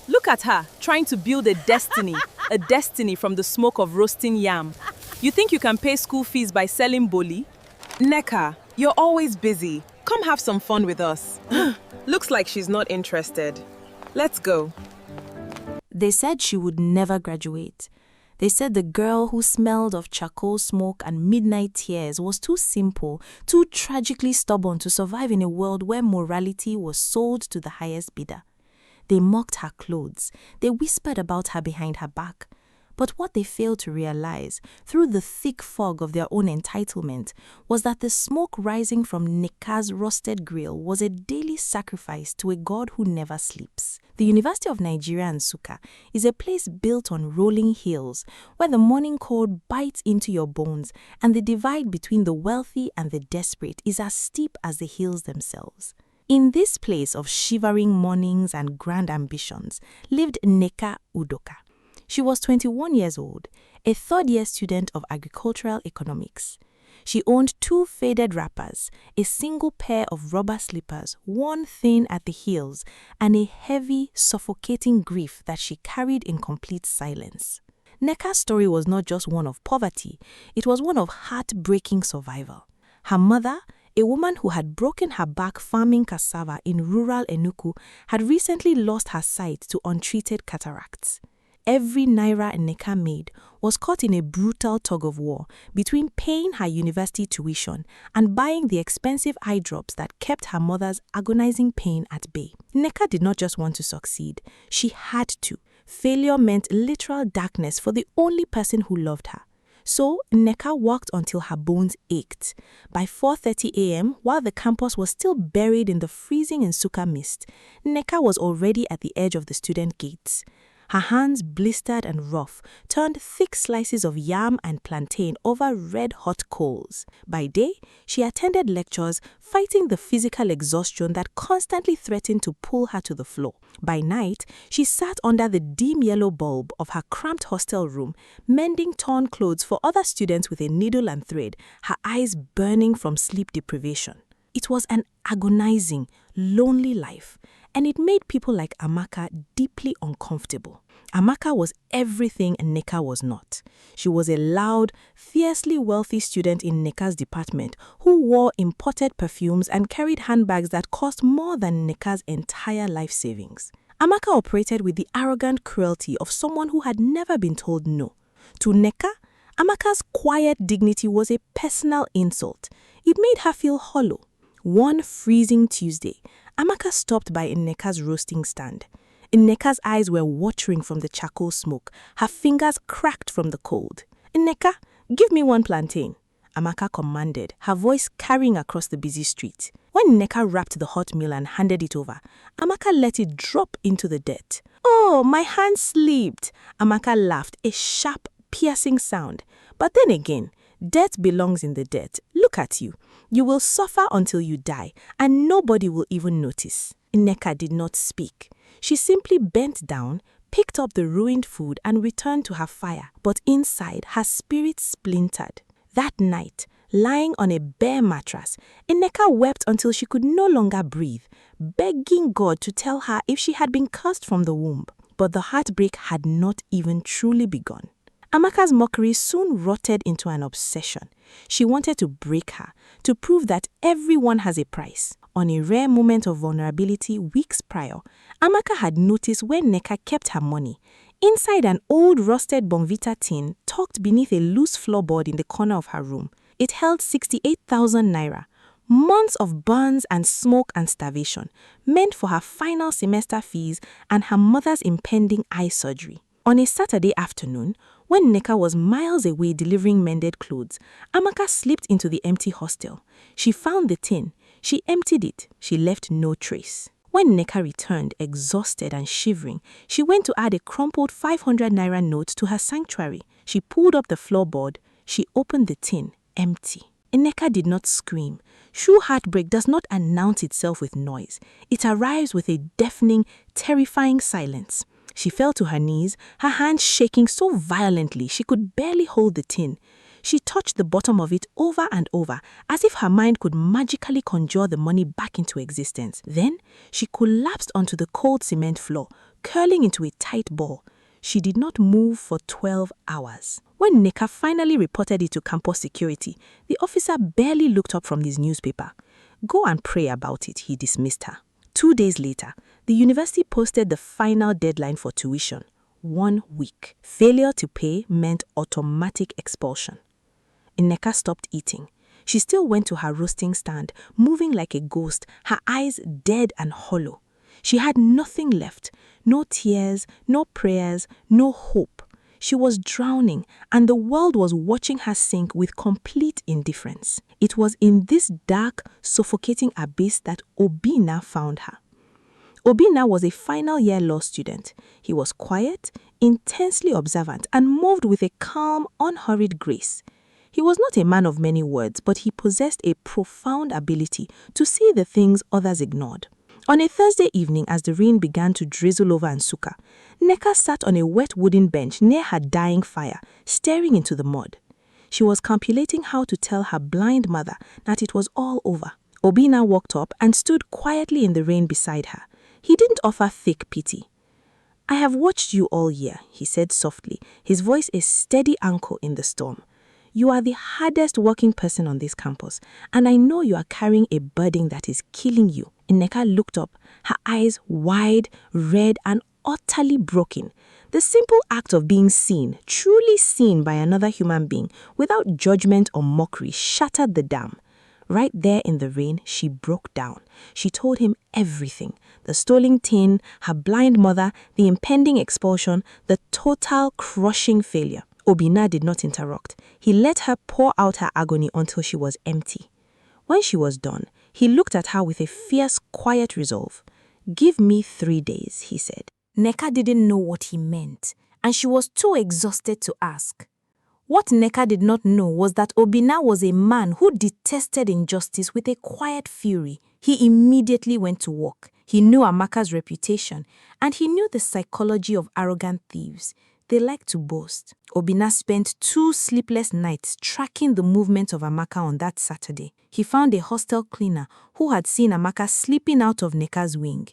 Look at her, trying to build a destiny from the smoke of roasting yam. You think you can pay school fees by selling boli? Neka, you're always busy. Come have some fun with us. Looks like she's not interested. Let's go. They said she would never graduate. They said the girl who smelled of charcoal smoke and midnight tears was too simple, too tragically stubborn to survive in a world where morality was sold to the highest bidder. They mocked her clothes. They whispered about her behind her back. But what they failed to realize, through the thick fog of their own entitlement, was that the smoke rising from Neka's rusted grill was a daily sacrifice to a god who never sleeps. The University of Nigeria Nsukka is a place built on rolling hills, where the morning cold bites into your bones and the divide between the wealthy and the desperate is as steep as the hills themselves. In this place of shivering mornings and grand ambitions lived Neka Udoka. She was 21 years old, a third-year student of agricultural economics. She owned 2 faded wrappers, a single pair of rubber slippers, worn thin at the heels, and a heavy, suffocating grief that she carried in complete silence. Neka's story was not just one of poverty, it was one of heartbreaking survival. Her mother, a woman who had broken her back farming cassava in rural Enugu, had recently lost her sight to untreated cataracts. Every naira Neka made was caught in a brutal tug-of-war between paying her university tuition and buying the expensive eye drops that kept her mother's agonizing pain at bay. Neka did not just want to succeed, she had to. Failure meant literal darkness for the only person who loved her. So, Neka worked until her bones ached. By 4:30 a.m., while the campus was still buried in the freezing Nsukka mist, Neka was already at the edge of the student gates. Her hands, blistered and rough, turned thick slices of yam and plantain over red-hot coals. By day, she attended lectures, fighting the physical exhaustion that constantly threatened to pull her to the floor. By night, she sat under the dim yellow bulb of her cramped hostel room, mending torn clothes for other students with a needle and thread, her eyes burning from sleep deprivation. It was an agonizing, lonely life, and it made people like Amaka deeply uncomfortable. Amaka was everything Neka was not. She was a loud, fiercely wealthy student in Neka's department who wore imported perfumes and carried handbags that cost more than Neka's entire life savings. Amaka operated with the arrogant cruelty of someone who had never been told no. To Neka, Amaka's quiet dignity was a personal insult. It made her feel hollow. One freezing Tuesday, Amaka stopped by Nneka's roasting stand. Nneka's eyes were watering from the charcoal smoke, her fingers cracked from the cold. "Nneka, give me 1 plantain," Amaka commanded, her voice carrying across the busy street. When Nneka wrapped the hot meal and handed it over, Amaka let it drop into the dirt. "Oh, my hand slipped," Amaka laughed, a sharp, piercing sound. But then again, dirt belongs in the dirt. Look at you. You will suffer until you die, and nobody will even notice. Nneka did not speak. She simply bent down, picked up the ruined food, and returned to her fire. But inside, her spirit splintered. That night, lying on a bare mattress, Nneka wept until she could no longer breathe, begging God to tell her if she had been cursed from the womb. But the heartbreak had not even truly begun. Amaka's mockery soon rotted into an obsession. She wanted to break her, to prove that everyone has a price. On a rare moment of vulnerability weeks prior, Amaka had noticed where Nneka kept her money. Inside an old rusted Bonvita tin tucked beneath a loose floorboard in the corner of her room. It held 68,000 naira, months of burns and smoke and starvation, meant for her final semester fees and her mother's impending eye surgery. On a Saturday afternoon, when Nneka was miles away delivering mended clothes, Amaka slipped into the empty hostel. She found the tin. She emptied it. She left no trace. When Nneka returned, exhausted and shivering, she went to add a crumpled 500 naira note to her sanctuary. She pulled up the floorboard. She opened the tin, empty. Nneka did not scream. True heartbreak does not announce itself with noise. It arrives with a deafening, terrifying silence. She fell to her knees, her hands shaking so violently she could barely hold the tin. She touched the bottom of it over and over, as if her mind could magically conjure the money back into existence. Then, she collapsed onto the cold cement floor, curling into a tight ball. She did not move for 12 hours. When Nneka finally reported it to campus security, the officer barely looked up from his newspaper. Go and pray about it, he dismissed her. 2 days later, the university posted the final deadline for tuition. 1 week. Failure to pay meant automatic expulsion. Nneka stopped eating. She still went to her roasting stand, moving like a ghost, her eyes dead and hollow. She had nothing left, no tears, no prayers, no hope. She was drowning, and the world was watching her sink with complete indifference. It was in this dark, suffocating abyss that Obinna found her. Obinna was a final-year law student. He was quiet, intensely observant, and moved with a calm, unhurried grace. He was not a man of many words, but he possessed a profound ability to see the things others ignored. On a Thursday evening, as the rain began to drizzle over Nsukka, Nneka sat on a wet wooden bench near her dying fire, staring into the mud. She was calculating how to tell her blind mother that it was all over. Obinna walked up and stood quietly in the rain beside her. He didn't offer thick pity. "I have watched you all year," he said softly, his voice a steady anchor in the storm. "You are the hardest working person on this campus, and I know you are carrying a burden that is killing you." Nneka looked up, her eyes wide, red, and utterly broken. The simple act of being seen, truly seen by another human being, without judgment or mockery, shattered the dam. Right there in the rain, she broke down. She told him everything. The stolen tin, her blind mother, the impending expulsion, the total crushing failure. Obinna did not interrupt. He let her pour out her agony until she was empty. When she was done, he looked at her with a fierce, quiet resolve. "Give me 3 days," he said. Nneka didn't know what he meant, and she was too exhausted to ask. What Nneka did not know was that Obinna was a man who detested injustice with a quiet fury. He immediately went to work. He knew Amaka's reputation, and he knew the psychology of arrogant thieves. They like to boast. Obinna spent 2 sleepless nights tracking the movement of Amaka on that Saturday. He found a hostel cleaner who had seen Amaka sleeping out of Nneka's wing.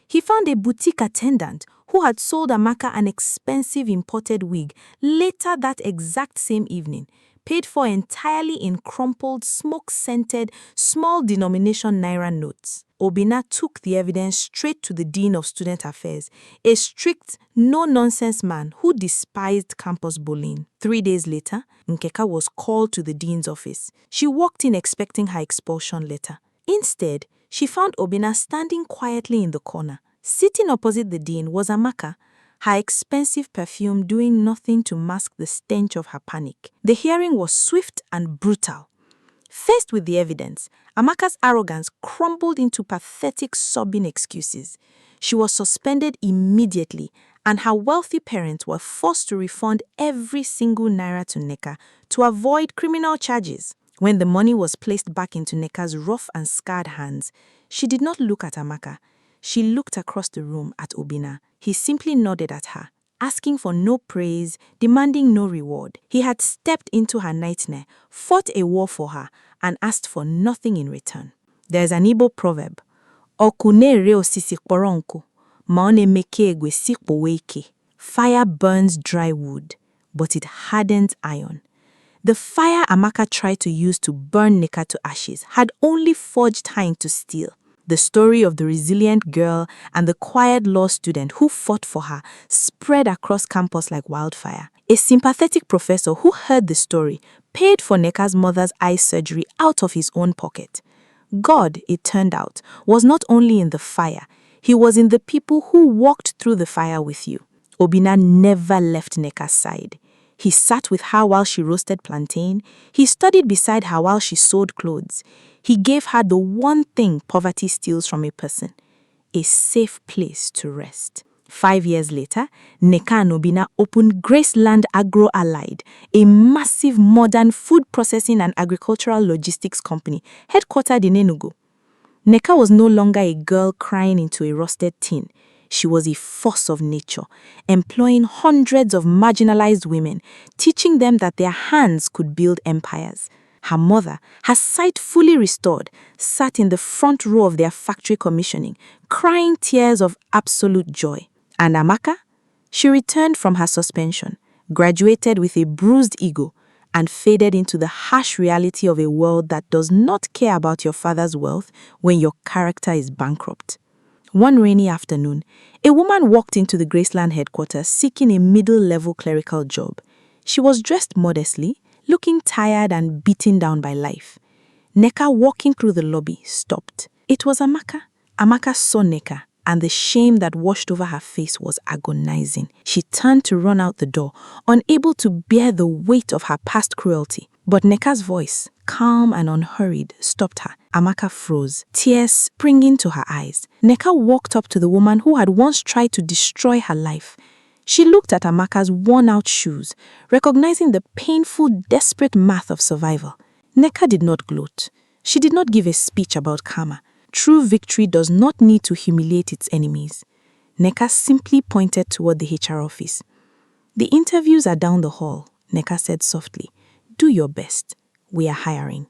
He found a boutique attendant who had sold Amaka an expensive imported wig later that exact same evening, paid for entirely in crumpled, smoke-scented, small-denomination naira notes. Obinna took the evidence straight to the Dean of Student Affairs, a strict, no-nonsense man who despised campus bullying. 3 days later, Nkeka was called to the dean's office. She walked in expecting her expulsion letter. Instead, she found Obinna standing quietly in the corner. Sitting opposite the dean was Amaka, her expensive perfume doing nothing to mask the stench of her panic. The hearing was swift and brutal. Faced with the evidence, Amaka's arrogance crumbled into pathetic, sobbing excuses. She was suspended immediately, and her wealthy parents were forced to refund every single naira to Nneka to avoid criminal charges. When the money was placed back into Nneka's rough and scarred hands, she did not look at Amaka. She looked across the room at Obinna. He simply nodded at her, asking for no praise, demanding no reward. He had stepped into her nightmare, fought a war for her, and asked for nothing in return. There is an Igbo proverb, "Okune osisi kporonku, ma one meke egwe sikpo weike." Fire burns dry wood, but it hardens iron. The fire Amaka tried to use to burn Nneka to ashes had only forged her into steel. The story of the resilient girl and the quiet law student who fought for her spread across campus like wildfire. A sympathetic professor who heard the story paid for Nneka's mother's eye surgery out of his own pocket. God, it turned out, was not only in the fire, he was in the people who walked through the fire with you. Obinna never left Nneka's side. He sat with her while she roasted plantain. He studied beside her while she sewed clothes. He gave her the one thing poverty steals from a person, a safe place to rest. 5 years later, Nneka and Obinna opened Graceland Agro Allied, a massive modern food processing and agricultural logistics company headquartered in Enugu. Nneka was no longer a girl crying into a rusted tin. She was a force of nature, employing hundreds of marginalized women, teaching them that their hands could build empires. Her mother, her sight fully restored, sat in the front row of their factory commissioning, crying tears of absolute joy. And Amaka? She returned from her suspension, graduated with a bruised ego, and faded into the harsh reality of a world that does not care about your father's wealth when your character is bankrupt. One rainy afternoon, a woman walked into the Graceland headquarters seeking a middle-level clerical job. She was dressed modestly, looking tired and beaten down by life. Neka, walking through the lobby, stopped. It was Amaka. Amaka saw Neka, and the shame that washed over her face was agonizing. She turned to run out the door, unable to bear the weight of her past cruelty. But Neka's voice, calm and unhurried, stopped her. Amaka froze, tears springing to her eyes. Neka walked up to the woman who had once tried to destroy her life. She looked at Amaka's worn-out shoes, recognizing the painful, desperate math of survival. Neka did not gloat. She did not give a speech about karma. True victory does not need to humiliate its enemies. Neka simply pointed toward the HR office. "The interviews are down the hall," Neka said softly. "Do your best. We are hiring."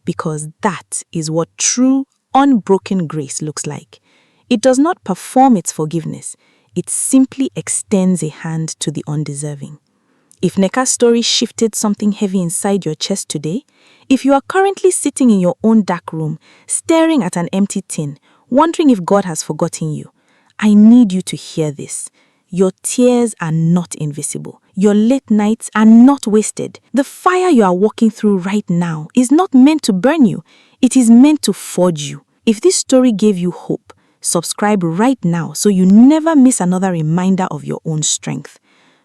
Because that is what true, unbroken grace looks like. It does not perform its forgiveness. It simply extends a hand to the undeserving. If Neka's story shifted something heavy inside your chest today, if you are currently sitting in your own dark room, staring at an empty tin, wondering if God has forgotten you, I need you to hear this. Your tears are not invisible. Your late nights are not wasted. The fire you are walking through right now is not meant to burn you. It is meant to forge you. If this story gave you hope, subscribe right now so you never miss another reminder of your own strength.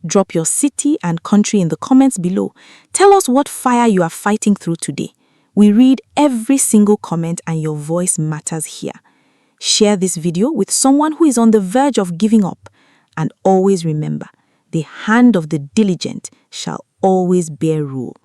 Drop your city and country in the comments below. Tell us what fire you are fighting through today. We read every single comment and your voice matters here. Share this video with someone who is on the verge of giving up. And always remember, the hand of the diligent shall always bear rule.